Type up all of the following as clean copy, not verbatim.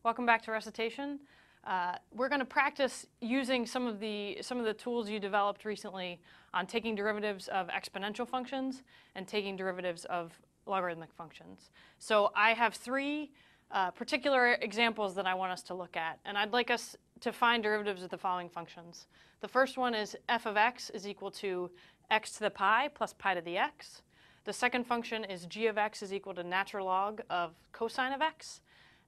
Welcome back to recitation. We're going to practice using some of the tools you developed recently on taking derivatives of exponential functions and taking derivatives of logarithmic functions. So I have three particular examples that I want us to look at, and I'd like us to find derivatives of the following functions. The first one is f of x is equal to x to the pi plus pi to the x. The second function is g of x is equal to natural log of cosine of x.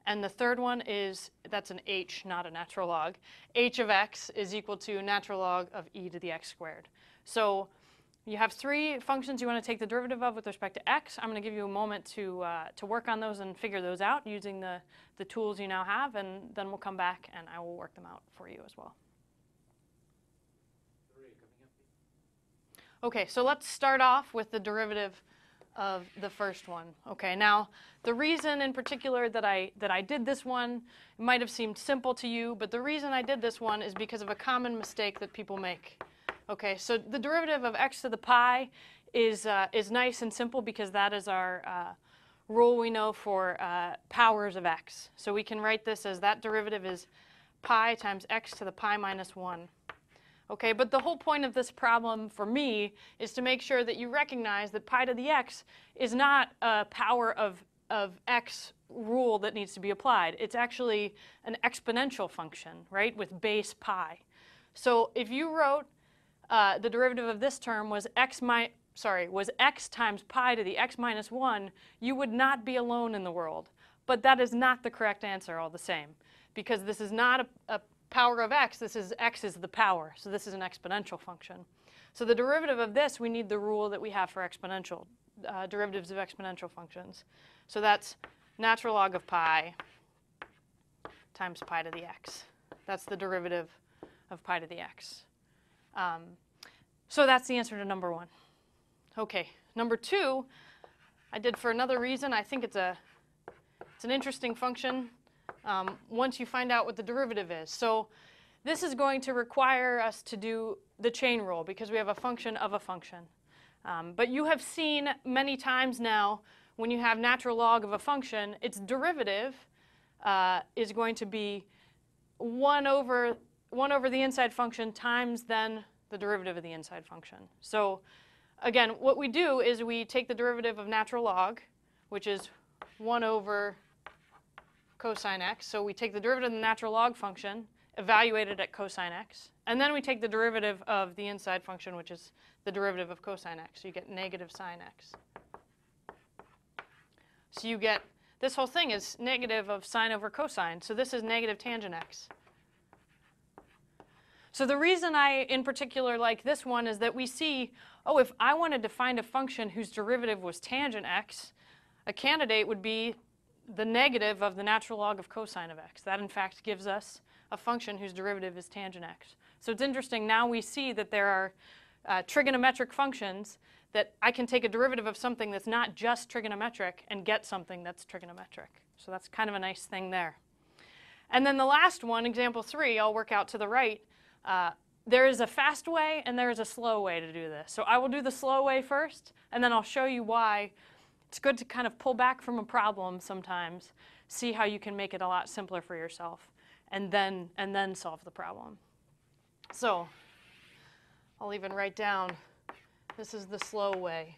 And the third one is, that's an h, not a natural log. H of x is equal to natural log of e to the x squared. So you have three functions you want to take the derivative of with respect to x. I'm going to give you a moment to work on those and figure those out using the tools you now have, and then we'll come back and I will work them out for you as well. Okay, so let's start off with the derivative of the first one. Okay, now the reason in particular that I did this one, it might have seemed simple to you, but the reason I did this one is because of a common mistake that people make. Okay, so the derivative of x to the pi is nice and simple because that is our rule we know for powers of x. So we can write this as that derivative is pi times x to the pi minus 1. Okay, but the whole point of this problem for me is to make sure that you recognize that pi to the x is not a power of x rule that needs to be applied. It's actually an exponential function, right, with base pi. So if you wrote the derivative of this term was x times pi to the x minus 1, you would not be alone in the world. But that is not the correct answer all the same, because this is not a power of x, x is the power, so this is an exponential function. So the derivative of this, we need the rule that we have for exponential derivatives of exponential functions. So that's natural log of pi times pi to the x. That's the derivative of pi to the x. So that's the answer to number one. Okay, number two, I did for another reason. I think it's an interesting function. Once you find out what the derivative is. So this is going to require us to do the chain rule because we have a function of a function. But you have seen many times now when you have natural log of a function, its derivative is going to be 1 over the inside function times then the derivative of the inside function. So again, what we do is we take the derivative of natural log, which is 1 over cosine x. So we take the derivative of the natural log function, evaluate it at cosine x, and then we take the derivative of the inside function, which is the derivative of cosine x. So you get negative sine x. So you get, this whole thing is negative of sine over cosine. So this is negative tangent x. So the reason I, in particular, like this one is that we see, oh, if I wanted to find a function whose derivative was tangent x, a candidate would be the negative of the natural log of cosine of x. That, in fact, gives us a function whose derivative is tangent x. So it's interesting. Now we see that there are trigonometric functions that I can take a derivative of something that's not just trigonometric and get something that's trigonometric. So that's kind of a nice thing there. And then the last one, example 3, I'll work out to the right. There is a fast way and there is a slow way to do this. So I will do the slow way first, and then I'll show you why it's good to kind of pull back from a problem sometimes, see how you can make it a lot simpler for yourself, and then solve the problem. So I'll even write down, this is the slow way.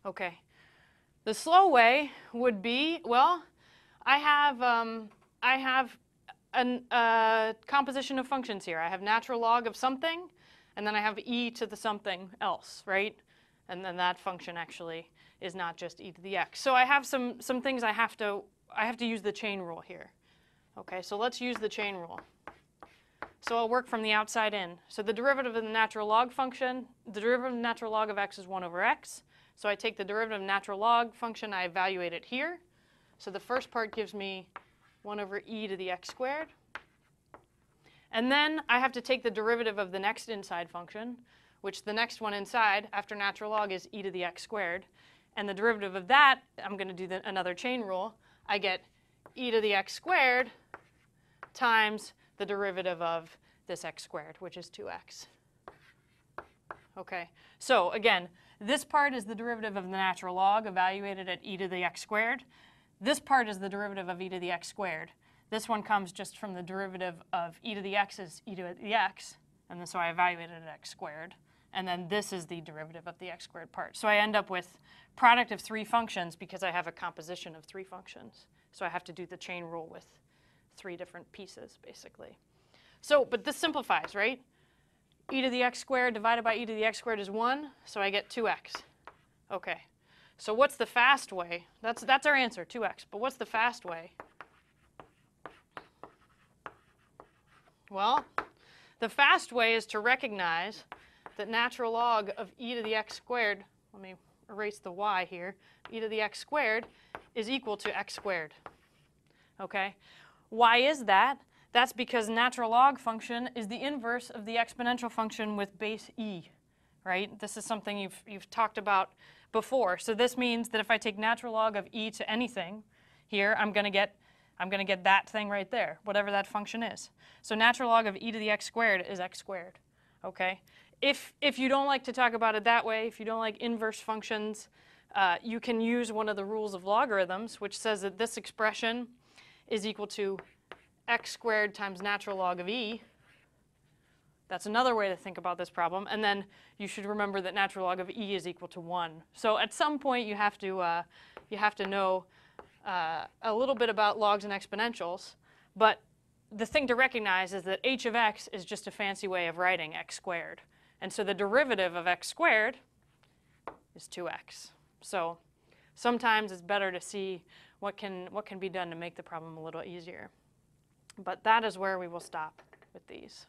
Okay. The slow way would be, well, I have a composition of functions here. I have natural log of something, and then I have e to the something else, right? And then that function actually is not just e to the x. So I have some things I have to use the chain rule here. Okay, so let's use the chain rule. So I'll work from the outside in. So the derivative of the natural log function, the derivative of the natural log of x is 1 over x. So I take the derivative of natural log function, I evaluate it here. So the first part gives me 1 over e to the x squared. And then I have to take the derivative of the next inside function, which the next one inside after natural log is e to the x squared. And the derivative of that, I'm going to do another chain rule. I get e to the x squared times the derivative of this x squared, which is 2x. Okay, so again, this part is the derivative of the natural log evaluated at e to the x squared. this part is the derivative of e to the x squared. This one comes just from the derivative of e to the x is e to the x, and then so I evaluated it at x squared. And then this is the derivative of the x squared part. So I end up with product of 3 functions because I have a composition of 3 functions. So I have to do the chain rule with 3 different pieces, basically. So, but this simplifies, right? E to the x squared divided by e to the x squared is 1, so I get 2x. Okay. So what's the fast way? That's our answer, 2x. But what's the fast way? Well, the fast way is to recognize that natural log of e to the x squared, let me erase the y here, e to the x squared is equal to x squared. Okay? Why is that? That's because natural log function is the inverse of the exponential function with base e, right? This is something you've talked about before. So this means that if I take natural log of e to anything here, I'm going to get that thing right there, whatever that function is. So natural log of e to the x squared is x squared. Okay? If you don't like to talk about it that way, if you don't like inverse functions, you can use one of the rules of logarithms, which says that this expression is equal to x squared times natural log of e. That's another way to think about this problem. And then you should remember that natural log of e is equal to 1. So at some point you have to know a little bit about logs and exponentials. But the thing to recognize is that h of x is just a fancy way of writing x squared. And so the derivative of x squared is 2x. So sometimes it's better to see what can be done to make the problem a little easier. But that is where we will stop with these.